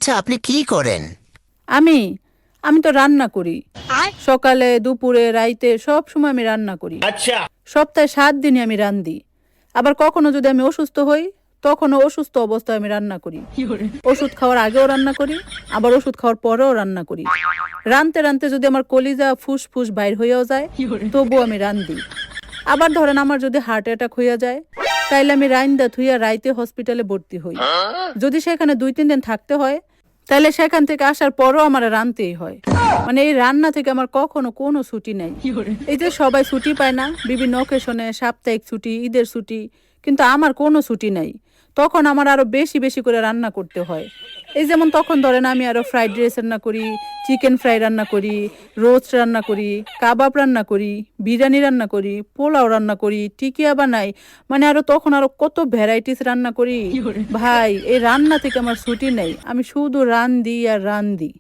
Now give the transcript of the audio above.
আচ্ছা, আপনি কি করেন? আমি আমি তো রান্না করি। সকালে, দুপুরে, রাইতে সব সময় আমি রান্না করি। সপ্তাহে 7 দিনই আমি রান্ধি। আবার কখনো যদি আমি অসুস্থ হই, তখনও অসুস্থ অবস্থায় আমি রান্না করি। ওষুধ খাওয়ার আগেও রান্না করি, আবার ওষুধ খাওয়ার পরেও রান্না করি। রানতে রানতে যদি আমার কলিজা ফুসফুস বাইর হইয়াও যায়, তবুও আমি রান্ধি। আবার ধরেন আমার যদি হার্ট অ্যাটাক হইয়া যায়, তাইলে আমি রাইন্দা থুইয়া রাইতে হসপিটালে ভর্তি হই। যদি সেখানে 2-3 দিন থাকতে হয়, তাহলে সেখান থেকে আসার পরও আমার রানতেই হয়। মানে এই রান্না থেকে আমার কখনো কোনো ছুটি নাই। এই যে সবাই ছুটি পায় না বিভিন্ন অকেশনে, সাপ্তাহিক ছুটি, ঈদের ছুটি, কিন্তু আমার কোনো ছুটি নাই। তখন আমার আরো বেশি বেশি করে রান্না করতে হয়। এই যেমন তখন ধরেন আমি আরো ফ্রাইড রাইস রান্না করি, চিকেন ফ্রাই রান্না করি, রোস্ট রান্না করি, কাবাব রান্না করি, বিরিয়ানি রান্না করি, পোলাও রান্না করি, টিকিয়া বানাই। মানে আরো তখন আরো কত ভ্যারাইটিস রান্না করি। ভাই এই রান্না থেকে আমার ছুটি নেই, আমি শুধু রান্ধি আর রান্ধি।